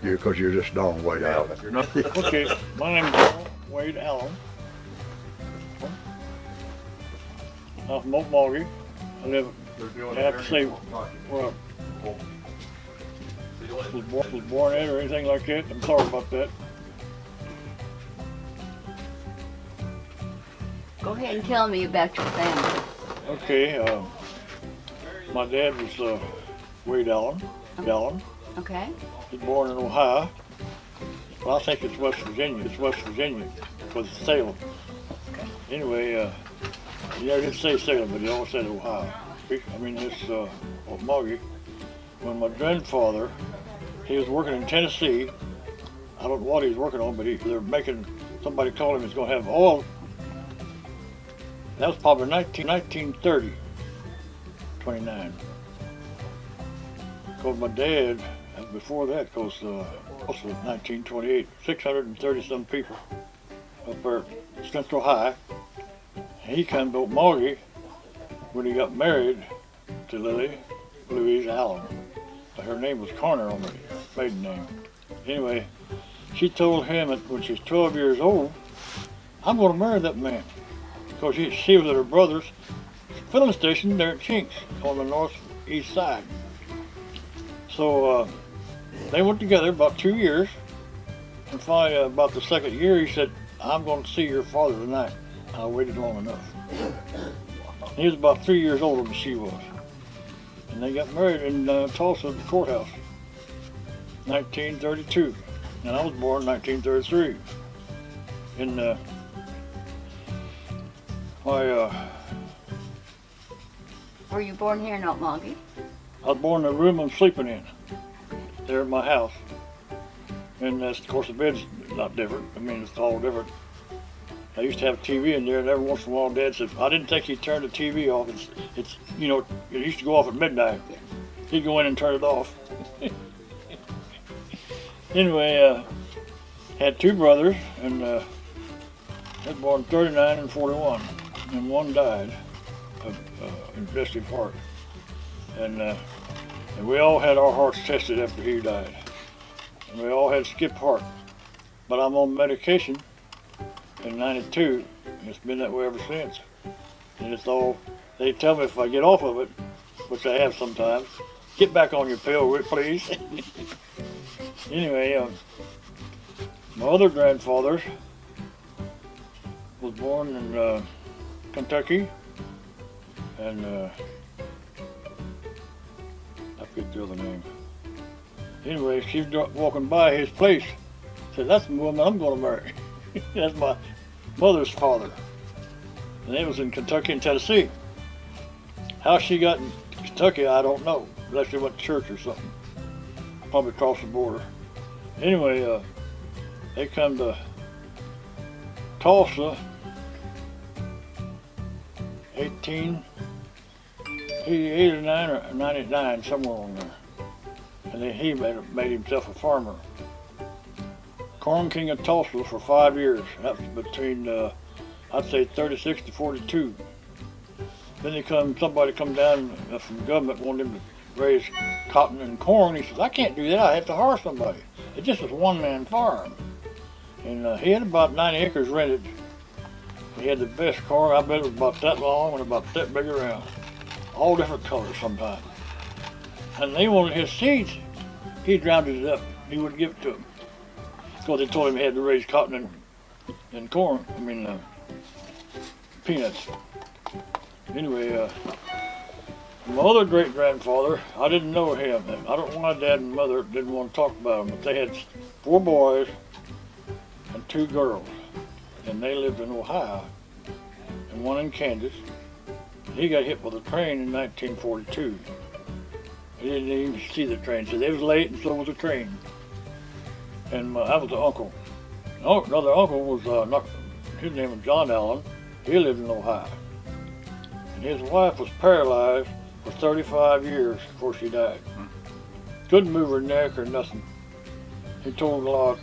like you because you're just Don Wade Allen. You're not. Okay, my name is Don Wade Allen. I'm from Okmulgee. I live, I have to say, where I was born in or anything like that. I'm sorry about that. Go ahead and tell me about your family. Okay, my dad was Wade Allen. Okay. He was born in Ohio. Well, I think it's West Virginia. It's West Virginia because it's Salem. Anyway, he never did say Salem, but he always said Ohio. I mean, this Okmulgee. When my grandfather, he was working in Tennessee. I don't know what he was working on, but they're making, somebody told him he's going to have oil. That was probably 1930, 29. Because my dad, before that, goes also 1928, 630 some people up there at Central High. He came to Okmulgee when he got married to Louise Allen. Her name was Connor on the maiden name. Anyway, she told him that when she was 12 years old, I'm going to marry that man. Because she was at her brother's filling station there at Chinks on the northeast side. So they went together about 2 years, and finally about the second year he said, I'm going to see your father tonight. I waited long enough. He was about 3 years older than she was. And they got married in Tulsa at the courthouse, 1932. And I was born in 1933. And Were you born here in Okmulgee? I was born in the room I'm sleeping in, there at my house. And of course the bed's not different. I mean, it's all different. I used to have a TV in there, and every once in a while Dad said, I didn't think he'd turn the TV off. It's you know, it used to go off at midnight. He'd go in and turn it off. Anyway, had two brothers, and they were born 39 and 41, and one died of congestive heart. And we all had our hearts tested after he died. And we all had skipped heart. But I'm on medication in 92, and it's been that way ever since. And it's all, they tell me if I get off of it, which I have sometimes, get back on your pill, please. Anyway, my other grandfather was born in Kentucky, and I forget the other name. Anyway, she was walking by his place, said, that's the woman I'm going to marry. That's my mother's father. And it was in Kentucky and Tennessee. How she got in Kentucky, I don't know, unless she went to church or something. Probably across the border. Anyway, they come to Tulsa, 1888 or 9 or 99, somewhere on there. And then he made himself a farmer. Corn King of Tulsa for 5 years. That was between, I'd say 36 to 42. Then somebody come down from the government, wanted him to raise cotton and corn. He says, I can't do that, I have to hire somebody. It just was a one-man farm. And he had about 90 acres rented. He had the best corn, I bet it was about that long and about that big around. All different colors sometimes. And they wanted his seeds. He drowned it up. He wouldn't give it to them. Because they told him he had to raise cotton and corn, peanuts. Anyway, my other great-grandfather, I didn't know him. I don't know why Dad and Mother didn't want to talk about him, but they had 4 boys and 2 girls. And they lived in Ohio, and one in Kansas. He got hit with a train in 1942. He didn't even see the train, so they was late and so was the train. And I was the uncle. Another uncle was, his name was John Allen. He lived in Ohio. And his wife was paralyzed for 35 years before she died. Couldn't move her neck or nothing. He told the Lord,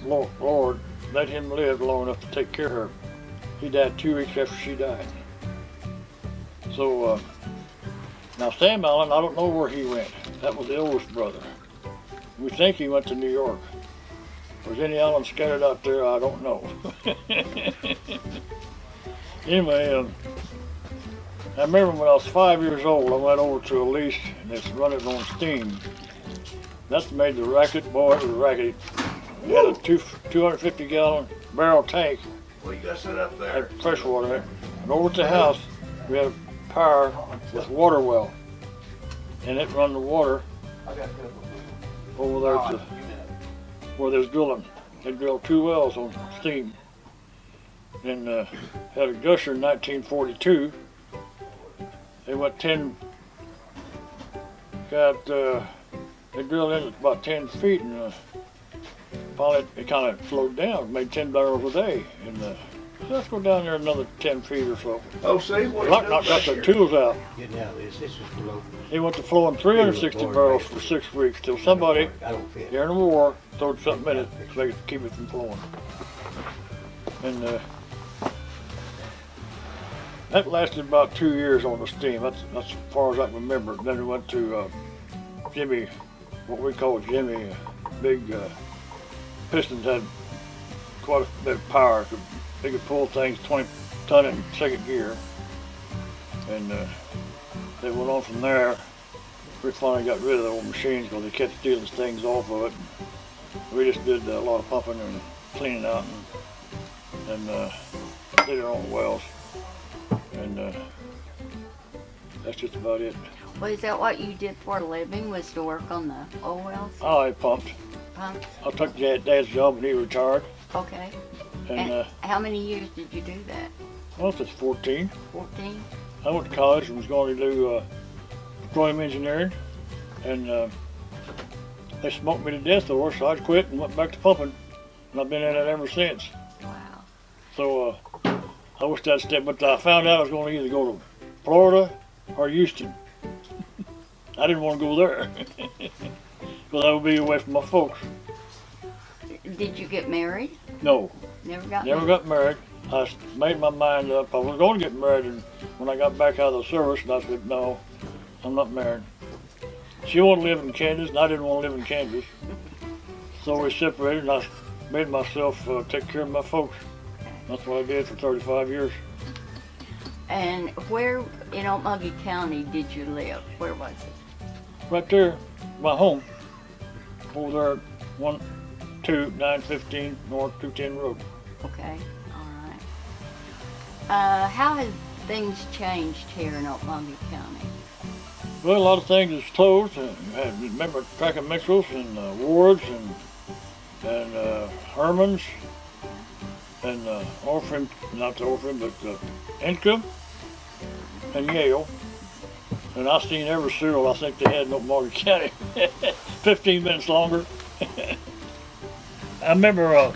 let him live long enough to take care of her. He died 2 weeks after she died. So, now Sam Allen, I don't know where he went. That was the oldest brother. We think he went to New York. there's any islands scattered out there, I don't know. Anyway, I remember when I was 5 years old, I went over to a lease and it's running on steam. That's made the racket, boy, it was racket. We had a 250-gallon barrel tank. Well, you got set up there. Had fresh water in it. And over at the house, we had power with water well. And it run the water over there to where they was drilling. They drilled 2 wells on steam. And had a gusher in 1942. They went they drilled in about 10 feet and finally it kind of slowed down, made 10 barrels a day. And let's go down there another 10 feet or so. Oh, see? What Knocked got their tools out. Getting out of this is below. They went to flowing 360 barrels for 6 weeks till somebody I don't fit. during the war throwed something in it so they could keep it from flowing. And that lasted about 2 years on the steam. That's as far as I can remember. Then we went to Jimmy, what we call Jimmy, big pistons had quite a bit of power. They could pull things 20 ton in second gear. And they went on from there. We finally got rid of the old machines because they kept stealing things off of it. We just did a lot of pumping and cleaning out and did our own wells. And that's just about it. Well, is that what you did for a living, was to work on the oil wells? I pumped. Pumps? I took Dad's job when he retired. Okay. And How many years did you do that? well, since 14. 14? I went to college and was going to do petroleum engineering. And they smoked me to death over, so I quit and went back to pumping. And I've been in it ever since. Wow. So I wish I'd stayed, but I found out I was going to either go to Florida or Houston. I didn't want to go there because I would be away from my folks. Did you get married? No, Never got never married? got married. I made my mind up. I was going to get married, and when I got back out of the service, and I said, no, I'm not married. She wanted to live in Kansas, and I didn't want to live in Kansas. So we separated, and I made myself take care of my folks. That's what I did for 35 years. And where in Okmulgee County did you live? Where was it? Right there, my home, over there at 12915 North 210 Road. Okay, all right. How have things changed here in Okmulgee County? Well, a lot of things is closed. Remember Track and Mitchell's and Ward's and Herman's and Orphan, not the Orphan, but Income and Yale. And I seen every cereal I think they had in Okmulgee County. 15 minutes longer. I remember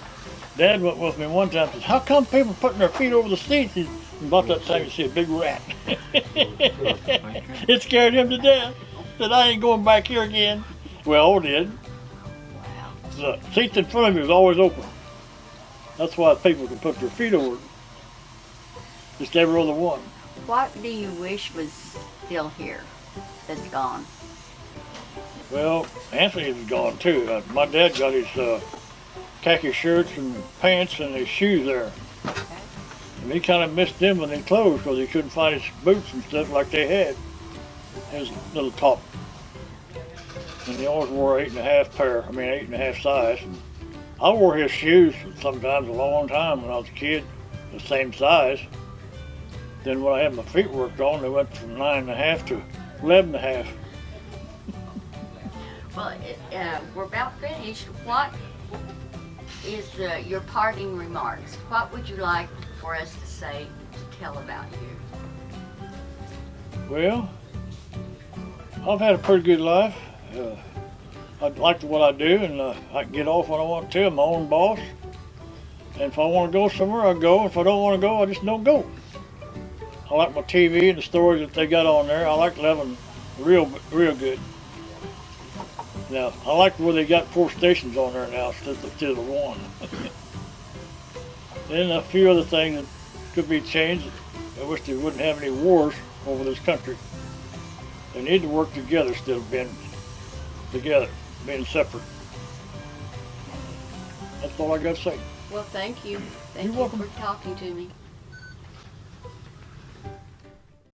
Dad went with me one time and said, how come people putting their feet over the seats? And about that time you see a big rat. It scared him to death. Said, I ain't going back here again. Well, I did. Wow. The seats in front of me was always open. That's why people can put their feet over it. Just every other one. What do you wish was still here that's gone? Well, Anthony was gone too. My dad got his khaki shirts and pants and his shoes there. Okay. And he kind of missed them when they closed because he couldn't find his boots and stuff like they had. His little top. And he always wore 8.5 size. And I wore his shoes sometimes a long time when I was a kid, the same size. Then when I had my feet worked on, they went from 9.5 to 11.5. Well, we're about finished. What is your parting remarks? What would you like for us to say, to tell about you? Well, I've had a pretty good life. I like what I do, and I can get off when I want to. I'm my own boss. And if I want to go somewhere, I go. If I don't want to go, I just don't go. I like my TV and the stories that they got on there. I like living real good. Now, I like where they got 4 stations on there now instead of 1. Then a few other things that could be changed. I wish they wouldn't have any wars over this country. They need to work together instead of being together, being separate. That's all I got to say. Well, thank you. Thank You're you welcome. for talking to me.